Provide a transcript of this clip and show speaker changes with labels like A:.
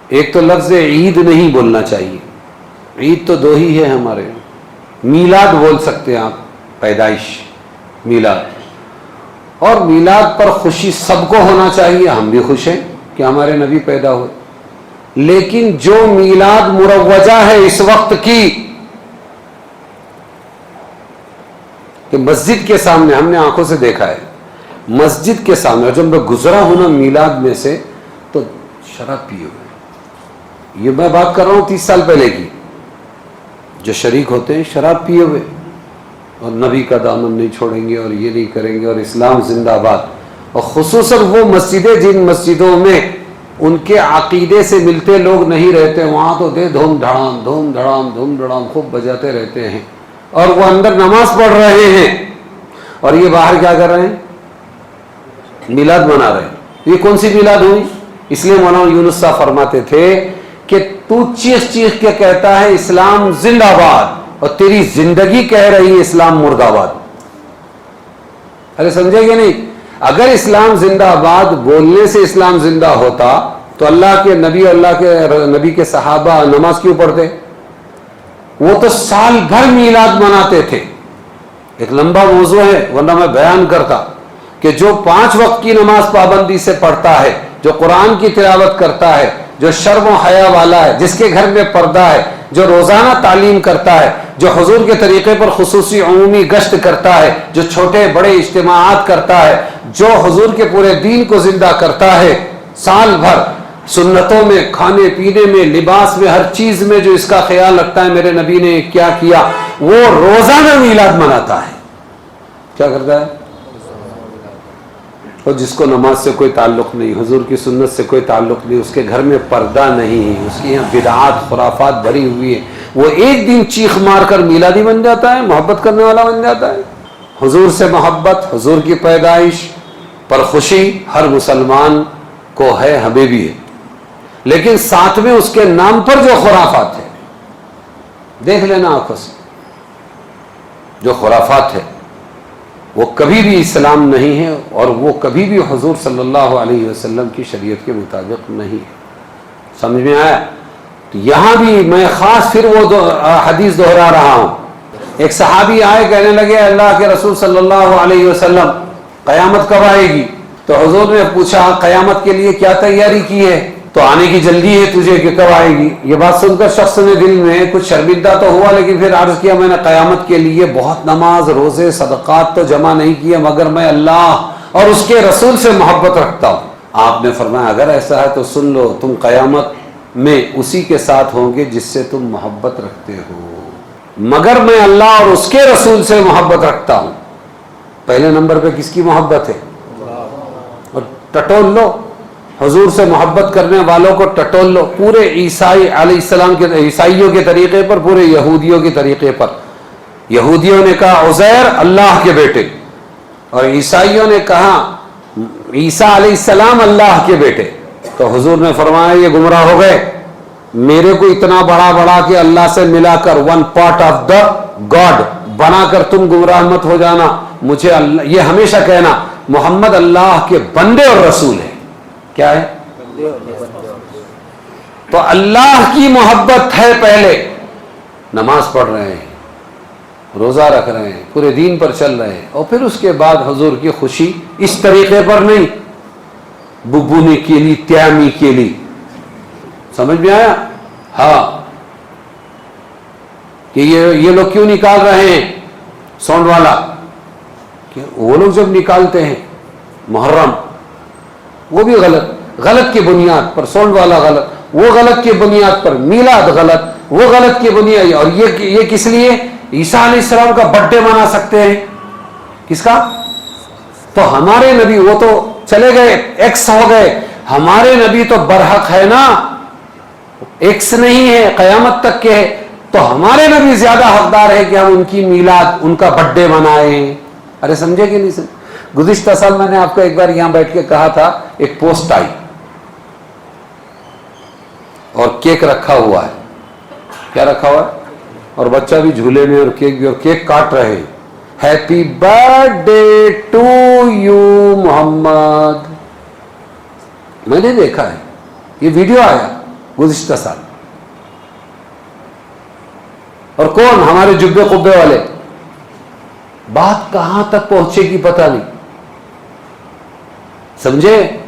A: ایک تو لفظ عید نہیں بولنا چاہیے، عید تو دو ہی ہے ہمارے، میلاد بول سکتے ہیں آپ، پیدائش میلاد، اور میلاد پر خوشی سب کو ہونا چاہیے، ہم بھی خوش ہیں کہ ہمارے نبی پیدا ہوئے، لیکن جو میلاد مروجہ ہے اس وقت کی کہ مسجد کے سامنے، ہم نے آنکھوں سے دیکھا ہے مسجد کے سامنے، اور جب میں گزرا ہوں نا میلاد میں سے تو شراب پیے ہوئے، یہ میں بات کر رہا ہوں 30 سال پہلے کی، جو شریک ہوتے ہیں شراب پیے ہوئے، اور نبی کا دامن نہیں چھوڑیں گے اور یہ نہیں کریں گے اور اسلام زندہ باد، اور خصوصاً وہ مسجدیں جن مسجدوں میں ان کے عقیدے سے ملتے لوگ نہیں رہتے، وہاں تو دے دھوم دھڑام دھوم دھڑام دھوم دھڑام خوب بجاتے رہتے ہیں، اور وہ اندر نماز پڑھ رہے ہیں اور یہ باہر کیا کر رہے ہیں؟ میلاد منا رہے ہیں۔ یہ کون سی میلاد ہوئی؟ اس لیے مولانا یونس صاحب فرماتے تھے کہ تو چیخ چیخ کے کہتا ہے اسلام زندہ باد، اور تیری زندگی کہہ رہی ہے اسلام مرد آباد۔ ارے سمجھے کہ نہیں؟ اگر اسلام زندہ باد بولنے سے اسلام زندہ ہوتا تو اللہ کے نبی، اللہ کے نبی کے صحابہ نماز کیوں پڑھتے؟ وہ تو سال بھر میلاد مناتے تھے۔ ایک لمبا موضوع ہے ورنہ میں بیان کرتا کہ جو 5 وقت کی نماز پابندی سے پڑھتا ہے، جو قرآن کی تلاوت کرتا ہے، جو شرم و حیا والا ہے، جس کے گھر میں پردہ ہے، جو روزانہ تعلیم کرتا ہے، جو حضور کے طریقے پر خصوصی عمومی گشت کرتا ہے، جو چھوٹے بڑے اجتماعات کرتا ہے، جو حضور کے پورے دین کو زندہ کرتا ہے، سال بھر سنتوں میں، کھانے پینے میں، لباس میں، ہر چیز میں جو اس کا خیال رکھتا ہے میرے نبی نے کیا کیا، وہ روزانہ میلاد مناتا ہے۔ کیا کرتا ہے؟ اور جس کو نماز سے کوئی تعلق نہیں، حضور کی سنت سے کوئی تعلق نہیں، اس کے گھر میں پردہ نہیں، اس کے یہاں بدعات خرافات بھری ہوئی ہے، وہ ایک دن چیخ مار کر میلادی بن جاتا ہے، محبت کرنے والا بن جاتا ہے۔ حضور سے محبت، حضور کی پیدائش پر خوشی ہر مسلمان کو ہے، ہمیں بھی ہے، لیکن ساتھ میں اس کے نام پر جو خرافات ہے، دیکھ لینا آنکھوں سے، جو خرافات ہے وہ کبھی بھی اسلام نہیں ہے، اور وہ کبھی بھی حضور صلی اللہ علیہ وسلم کی شریعت کے مطابق نہیں ہے۔ سمجھ میں آیا؟ تو یہاں بھی میں خاص پھر وہ حدیث دہرا رہا ہوں۔ ایک صحابی آئے، کہنے لگے اللہ کے رسول صلی اللہ علیہ وسلم قیامت کب آئے گی؟ تو حضور نے پوچھا قیامت کے لیے کیا تیاری کی ہے؟ تو آنے کی جلدی ہے تجھے کہ کب آئے گی؟ یہ بات سن کر شخص نے دل میں کچھ شرمندہ تو ہوا، لیکن پھر عرض کیا میں نے قیامت کے لیے بہت نماز، روزے، صدقات تو جمع نہیں کیے، مگر میں اللہ اور اس کے رسول سے محبت رکھتا ہوں۔ آپ نے فرمایا اگر ایسا ہے تو سن لو، تم قیامت میں اسی کے ساتھ ہوں گے جس سے تم محبت رکھتے ہو، مگر میں اللہ اور اس کے رسول سے محبت رکھتا ہوں۔ پہلے نمبر پہ کس کی محبت ہے؟ اور ٹٹول لو، حضور سے محبت کرنے والوں کو ٹٹول لو، پورے عیسائی علیہ السلام کے، عیسائیوں کے طریقے پر، پورے یہودیوں کے طریقے پر۔ یہودیوں نے کہا عزیر اللہ کے بیٹے، اور عیسائیوں نے کہا عیسیٰ علیہ السلام اللہ کے بیٹے۔ تو حضور نے فرمایا یہ گمراہ ہو گئے، میرے کو اتنا بڑا کہ اللہ سے ملا کر one part of the God بنا کر تم گمراہ مت ہو جانا۔ مجھے اللہ یہ ہمیشہ کہنا محمد اللہ کے بندے اور رسول ہے۔ کیا ہے؟ تو اللہ کی محبت ہے، پہلے نماز پڑھ رہے ہیں، روزہ رکھ رہے ہیں، پورے دین پر چل رہے ہیں، اور پھر اس کے بعد حضور کی خوشی اس طریقے پر نہیں، ببونے کے لیے، تیامی کے لیے۔ سمجھ میں آیا؟ ہاں، کہ یہ لوگ کیوں نکال رہے ہیں سونڈ والا؟ کہ وہ لوگ جب نکالتے ہیں محرم، وہ بھی غلط کی بنیاد پر، سونڈ والا غلط، وہ غلط کی بنیاد پر، میلاد غلط، وہ غلط کی بنیاد، اور یہ کس لیے؟ عیسیٰ علیہ السلام کا برتھ ڈے منا سکتے ہیں، کس کا؟ تو ہمارے نبی، وہ تو چلے گئے، ایکس ہو گئے، ہمارے نبی تو برحق ہے نا، ایکس نہیں ہے، قیامت تک کے ہے، تو ہمارے نبی زیادہ حقدار ہے کہ ہم ان کی میلاد، ان کا برتھ ڈے منائیں۔ ارے سمجھے کہ نہیں سمجھے؟ گزشتہ سال میں نے آپ کو ایک بار یہاں بیٹھ کے کہا تھا، ایک پوسٹ آئی اور کیک رکھا ہوا ہے، کیا رکھا ہوا ہے؟ اور بچہ بھی جھولے میں اور کیک بھی، اور کیک کاٹ رہے ہیں، happy birthday to you Muhammad. میں نے دیکھا ہے، یہ ویڈیو آیا، گزشتہ سال. اور کون؟ ہمارے جبے قبے والے. بات کہاں تک پہنچے گی پتہ نہیں. سمجھے؟